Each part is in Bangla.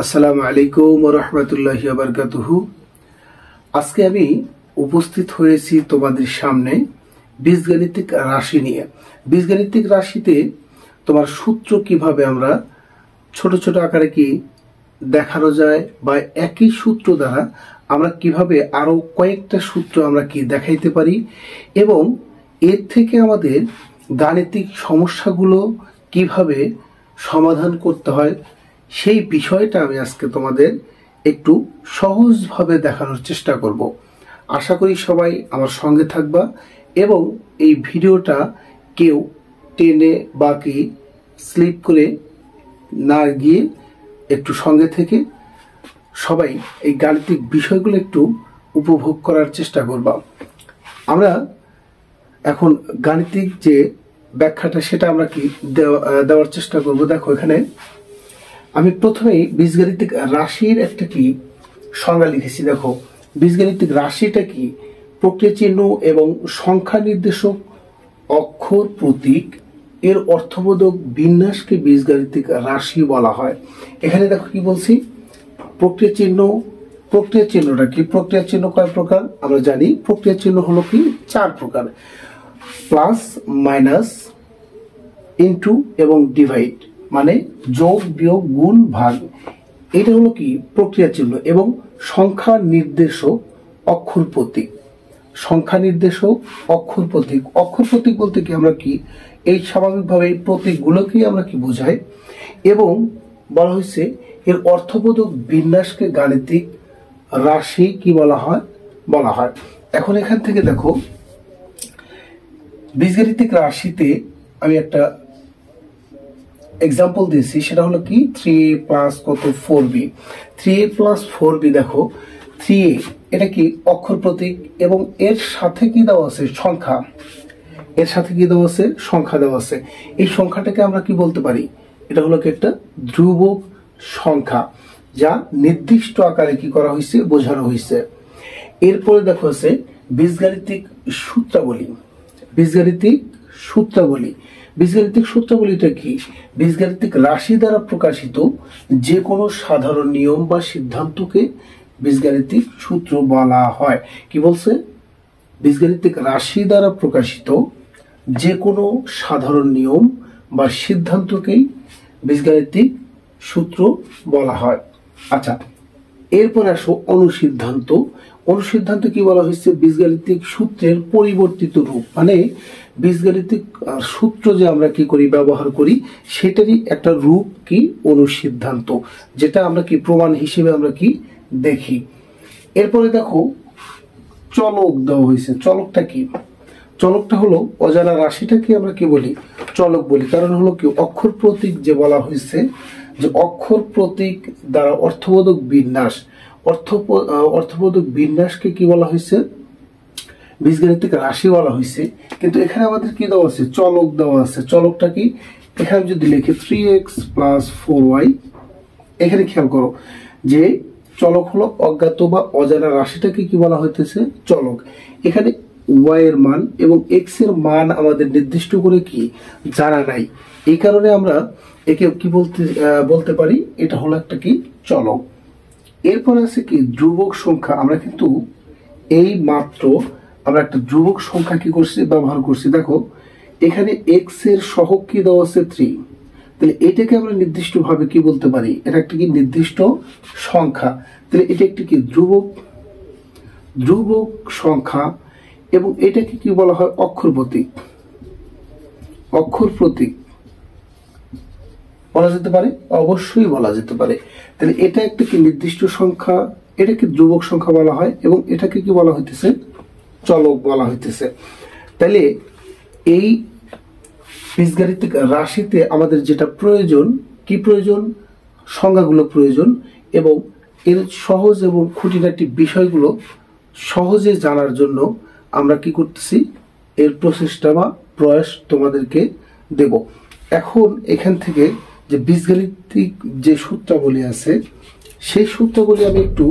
আসসালামু আলাইকুম ওয়া রাহমাতুল্লাহি ওয়া বারাকাতুহু। আজকে আমি উপস্থিত হয়েছি তোমাদের সামনে বীজগণিতিক রাশি নিয়ে। বীজগণিতিক রাশিতে তোমার সূত্র কিভাবে আমরা ছোট ছোট আকারে কি দেখানো যায় বা একই সূত্র দ্বারা আমরা কিভাবে আরো কয়েকটা সূত্র আমরা কি দেখাইতে পারি এবং এর থেকে আমাদের গাণিতিক সমস্যাগুলো কিভাবে সমাধান করতে হয় সেই বিষয়টা আমি আজকে তোমাদের একটু সহজভাবে দেখানোর চেষ্টা করব। আশা করি সবাই আমার সঙ্গে থাকবা এবং এই ভিডিওটা কেউ টেনে বা কি স্লিপ করে না গিয়ে একটু সঙ্গে থেকে সবাই এই গাণিতিক বিষয়গুলো একটু উপভোগ করার চেষ্টা করবা। আমরা এখন গাণিতিক যে ব্যাখ্যাটা সেটা আমরা কি দেওয়ার চেষ্টা করব। দেখো, এখানে আমি প্রথমেই বীজগাণিতিক রাশির একটা কি সংজ্ঞা লিখেছি। দেখো, বীজগাণিতিক রাশিটা কি? প্রক্রিয়া চিহ্ন এবং সংখ্যা নির্দেশক অক্ষর প্রতীক এর অর্থবোধক বিন্যাসকে বীজগাণিতিক রাশি বলা হয়। এখানে দেখো কি বলছি, প্রক্রিয়া চিহ্ন। প্রক্রিয়া চিহ্নটা কি? প্রক্রিয়া চিহ্ন কয় প্রকার আমরা জানি। প্রক্রিয়া চিহ্ন হলো কি 4 প্রকার: প্লাস, মাইনাস, ইনটু এবং ডিভাইড, মানে যোগ, বিয়োগ, গুণ, ভাগ। এটা হলো কি প্রক্রিয়া চিহ্ন। এবং সংখ্যা নির্দেশক অক্ষর প্রতীক। সংখ্যা নির্দেশক অক্ষর প্রতীক। অক্ষর প্রতীক বলতে কি আমরা কি এই স্বাভাবিকভাবে এই প্রতীকগুলোকেই আমরা কি বোঝাই। এবং বলা হয়েছে এর অর্থবোধক বিন্যাসকে গাণিতিক রাশি কি বলা হয়। এখন এখান থেকে দেখো, বীজগাণিতিক রাশিতে আমি একটা এক্সাম্পল দিয়েছি, সেটা হলো কি 3a প্লাস কত 4b। 3a প্লাস 4b, দেখো 3a এটা কি অক্ষর প্রতীক এবং এর সাথে কি দেওয়া আছে সংখ্যা। এর সাথে কি দেওয়া আছে সংখ্যা দেওয়া আছে। এই সংখ্যাটাকে আমরা কি বলতে পারি, এটা হলো কি একটা ধ্রুবক সংখ্যা যা নির্দিষ্ট আকারে কি করা হয়েছে বোঝানো হয়েছে। এরপরে দেখো আছে বীজগাণিতিক সূত্রাবলী। বীজগাণিতিক সূত্রাবলী। বীজগাণিতিক সূত্রাবলীটা কি? বীজগাণিতিক রাশি দ্বারা প্রকাশিত যে কোনো সাধারণ নিয়ম বা সিদ্ধান্তকে বীজগাণিতিক সূত্র বলা হয়। কি বলছে? বীজগাণিতিক রাশি দ্বারা প্রকাশিত যে কোনো সাধারণ নিয়ম বা সিদ্ধান্তকেই বীজগাণিতিক সূত্র বলা হয়। আচ্ছা, এরপর আসো অনুসিদ্ধান্ত। অনুসিদ্ধান্ত কি বলা হয়েছে? বীজগাণিতিক সূত্রের পরিবর্তিত রূপ, মানে বীজগাণিতিক সূত্র যে আমরা কি করি ব্যবহার করি সেটারই একটা রূপ কি অনুসিদ্ধান্ত, যেটা আমরা কি প্রমাণ হিসেবে আমরা কি দেখি। এরপরে দেখো চলক দেওয়া হয়েছে। চলকটা কি? চলকটা হলো অজানা রাশিটাকে আমরা কি বলি চলক বলি। কারণ হলো কি অক্ষর প্রতীক যে বলা হয়েছে, যে অক্ষর প্রতীক দ্বারা অর্থবোধক বিন্যাস। অর্থবোধক বিন্যাসকে কি বলা হয়েছে? বীজগাণিতিক রাশি বলা হয়েছে। কিন্তু এখানে আমাদের কি দেওয়া আছে? চলক দেওয়া আছে। চলকটা কি? এখানে যদি লিখি 3x প্লাস 4y, এখানে খেয়াল করো যে চলক হলো অজ্ঞাত বা অজানা রাশিটাকে কি বলা হইতেছে চলক। এখানে y এর মান এবং x এর মান আমাদের নির্দিষ্ট করে কি জানা নাই। এই কারণে আমরা একে কি বলতে পারি, এটা হলো একটা কি চলক। এরপর আছে কি ধ্রুবক সংখ্যা। আমরা কিন্তু এই মাত্র আমরা একটা ধ্রুবক সংখ্যা কি করছি ব্যবহার করছি। দেখো, এখানে x এর সহগ কি দেওয়া আছে 3, তাহলে এটাকে আমরা নির্দিষ্ট ভাবে কি বলতে পারি, এটা একটা কি নির্দিষ্ট সংখ্যা। তাহলে এটা একটি কি ধ্রুবক সংখ্যা। এবং এটাকে কি বলা হয়? অক্ষর প্রতীক। অক্ষর প্রতীক বলা যেতে পারে, অবশ্যই বলা যেতে পারে। তাহলে এটা একটা কি নির্দিষ্ট সংখ্যা, এটাকে ধ্রুবক সংখ্যা বলা হয় এবং এটাকে কি বলা হইতেছে চলক বলা হইতেছে। তাহলে এই বীজগাণিতিক রাশিতে আমাদের যেটা প্রয়োজন, কি প্রয়োজন? সংজ্ঞাগুলো প্রয়োজন এবং এর সহজ এবং খুঁটিনাটি বিষয়গুলো সহজে জানার জন্য আমরা কি করতেছি, এর প্রচেষ্টা বা প্রয়াস তোমাদেরকে দেব। এখন এখান থেকে যে বীজগাণিতিক যে সূত্রাবলী আছে সেই সূত্রগুলি আমি একটু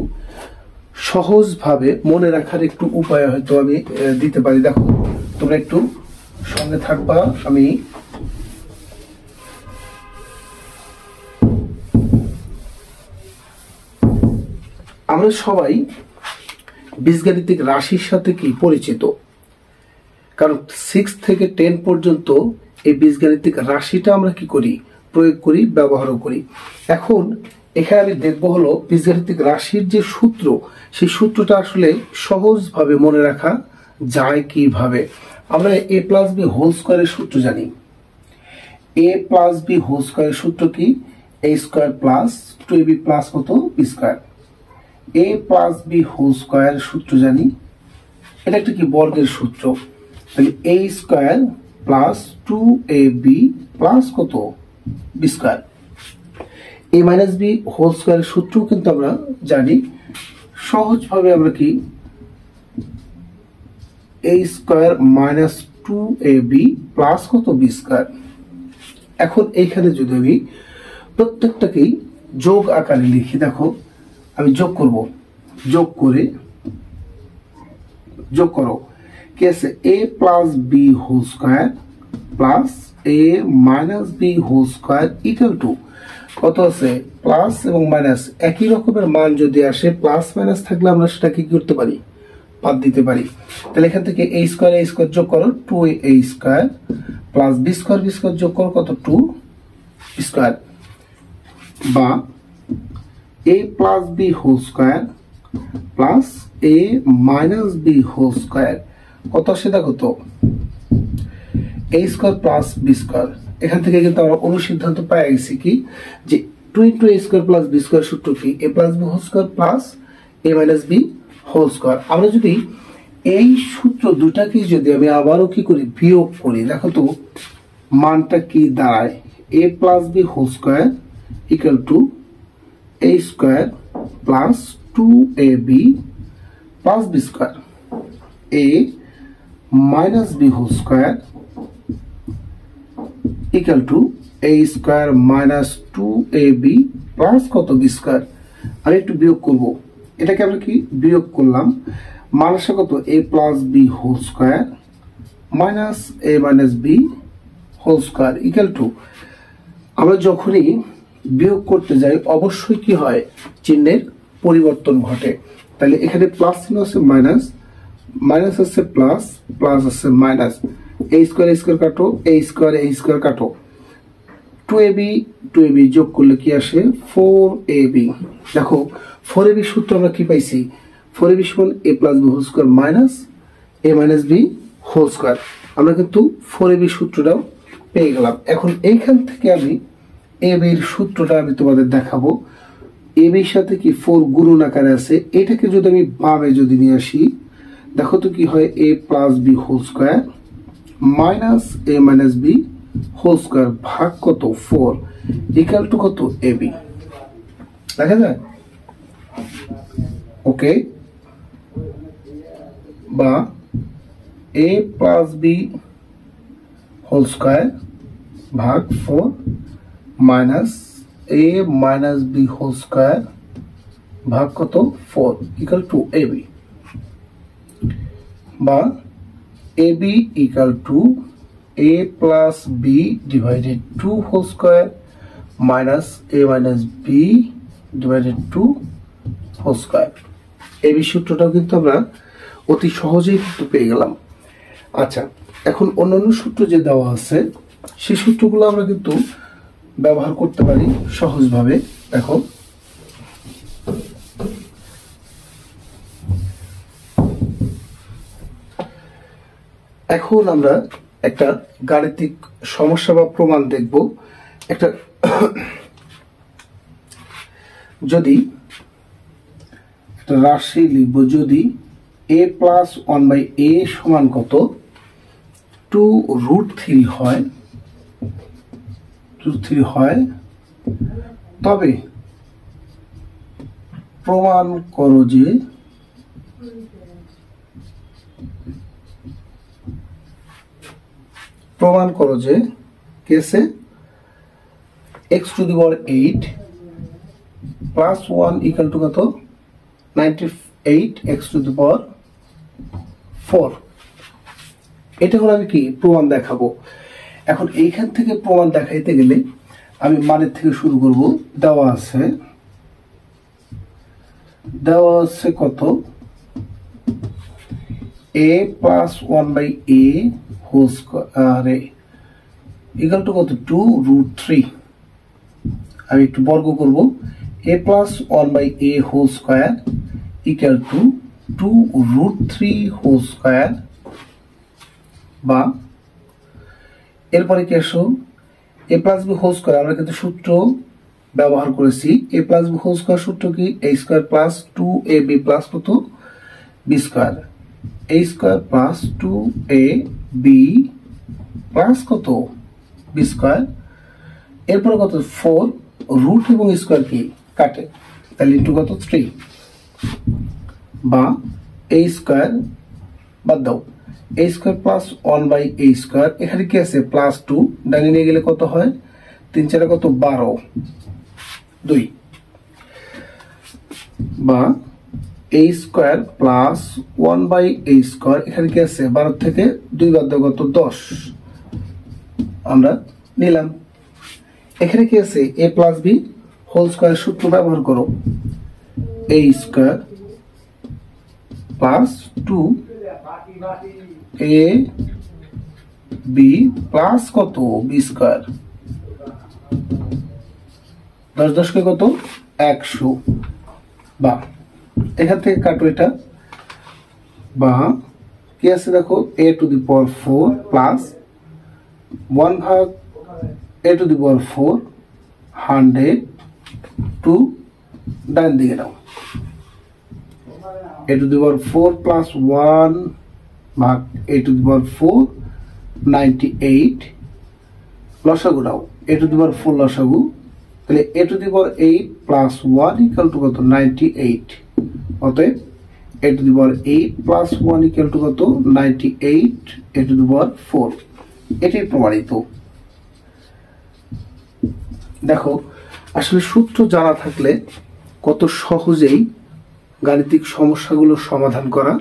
সহজভাবে মনে রাখার একটু উপায় হয়তো আমি দিতে পারি। দেখো, তোমরা একটু সঙ্গে থাকবা। আমি আমরা সবাই বীজগাণিতিক রাশির সাথে কি পরিচিত, কারণ 6 থেকে 10 পর্যন্ত এই বীজগাণিতিক রাশিটা আমরা কি করি, প্রয়োগ করি, ব্যবহারও করি। এখন এখানে আমি দেখব হলো বীজগাণিতিক রাশির যে সূত্র, সেই সূত্রটা আসলে সহজভাবে মনে রাখা যায় কিভাবে। আমরা a প্লাস বি হোল স্কোয়ারের সূত্র জানি। a প্লাস বি হোল স্কোয়ারের সূত্র কি, a square plus 2ab plus কত B square. a plus B whole স্কোয়ারের সূত্র জানি, এটা একটা কি বর্গের সূত্র, তাহলে a square plus 2ab plus কত B square. a minus B whole স্কোয়ারের সূত্র কিন্তু আমরা জানি, সহজভাবে আমরা কি a square minus 2ab plus কত বি স্কোয়ার। এখন এইখানে যদি আমি প্রত্যেকটাকেই যোগ আকারে লিখি, দেখো আমি যোগ করব, যোগ করে যোগ করো কি আছে, a plus B whole square plus a minus B whole square equal to কত আছে, প্লাস এবং মাইনাস একই রকমের মান যদি আসে, প্লাস মাইনাস থাকলে আমরা সেটাকে কি করতে পারি, বাদ দিতে পারি। তাহলে এখান থেকে a স্কোয়ার যোগ করো 2a square plus b square যোগ করো কত 2 স্কোয়ার, বা a plus B whole square plus a minus B whole square কত আসে দেখো তো, a square plus b square. এখান থেকে কিন্তু আমরা অনুসিদ্ধান্ত পাই গেছি কি, যে 2 into a square plus b square সূত্র কি, a plus B whole square plus a minus B whole square. আমরা যদি এই সূত্র দুটাকে যদি আমি আবারও কি করি, বিয়োগ করি, দেখো তো মানটা কি দাঁড়ায়, a plus B whole square equal to a square plus 2ab plus b square, a minus B whole square equal to a square minus 2ab plus কত বি স্কোয়ার। আর একটু বিয়োগ করব, এটাকে আমরা কি বিয়োগ করলাম, মান আসে কত, a plus B whole square minus a minus B whole square equal to, আমরা যখনই বিয়োগ করতে যাই অবশ্যই কি হয়, চিহ্নের পরিবর্তন ঘটে। তাহলে এখানে প্লাস চিহ্ন আছে মাইনাস, মাইনাস আছে প্লাস, প্লাস আছে মাইনাস, a স্কোয়ার কাটো, a স্কোয়ার কাটো, 2ab যোগ করলে কি আসে 4ab। দেখো 4ab সূত্র আমরা কি পাইছি, 4ab সমান a plus B whole square minus a minus B whole square. আমরা কিন্তু 4ab সূত্রটাও পেয়ে গেলাম। এখন এইখান থেকে আমি ab এর সূত্রটা আমি তোমাদের দেখাবো। ab এর সাথে কি 4 গুণন আকারে আছে, এটাকে যদি আমি বামে যদি নিয়ে আসি, দেখো তো কি হয়, a plus B whole square minus a minus B whole square ভাগ কত 4 ইকুয়াল টু কত ab, দেখা যায়। ওকে, বা a plus B whole square ভাগ 4 minus a minus B whole square ভাগ কত 4 ইকুয়াল টু ab, বা ab equal to a plus b divided 2 whole square minus a minus b divided 2 whole square. ab সূত্রটাও কিন্তু আমরা অতি সহজেই কিন্তু পেয়ে গেলাম। আচ্ছা, এখন অন্যান্য সূত্র যে দেওয়া আছে সেই সূত্রগুলো আমরা কিন্তু ব্যবহার করতে পারি সহজভাবে। দেখো এখন আমরা একটা গাণিতিক সমস্যা বা প্রমাণ দেখব। একটা যদি একটা রাশি লিখব, যদি a প্লাস 1/a সমান কত 2√3 হয়, তবে প্রমাণ করো যে কেসে x two the power 8 plus 1 equal to কত 98 x টু দি পাওয়ার 4। এটা হলো আমি কি প্রমাণ দেখাবো। এখন এইখান থেকে প্রমাণ দেখাইতে গেলে আমি মানের থেকে শুরু করব। দেওয়া আছে দেওয়া আছে কত a plus 1/a whole square equal to কত 2√3। আমি একটু বর্গ করব a plus 1/a whole square equal to 2√3 whole square, বা এরপরে কি আসো a plus b whole square. আমরা কিন্তু সূত্র ব্যবহার করেছি a plus b whole square সূত্র কি a square plus 2ab plus কত b square, a square plus 2ab plus কত b স্কয়ার। এরপরে কত 4 রুট এবং স্কয়ার কি কাটে, তাহলে ইনটু কত 3, বা a স্কয়ার বাদ দাও a square plus 1/a square, এখানে কি আছে প্লাস 2 ডানে নিয়ে গেলে কত হয় 3 4 কত 12 2, বা a square plus 1/a square, এখানে কি আছে 12 থেকে 2 বাদ দাও কত 10 আমরা নিলাম। এখানে কি আছে a plus b whole square সূত্র ব্যবহার করো a square plus 2ab plus কত b স্কয়ার, 10 10 কে কত 100, বা এখান থেকে কাটো এটা, বা কি আছে দেখো a to the power 4 plus 1 ভাগ a টু দি পাওয়ার 4 100 টু ডান দিকে নাও a to the power 4 plus 1 ভাগ a টু দি পাওয়ার 4 98 লসাগু নাও a টু দি পাওয়ার 4 লসাগু, তাহলে a to the power 8 plus 1 equal to কত 98, অতএব a to the power 8 plus 1 equal to কত 98 a টু দি পাওয়ার 4। এটাই প্রমাণিত। দেখো আসলে সূত্র জানা থাকলে কত সহজেই গাণিতিক সমস্যাগুলো সমাধান করা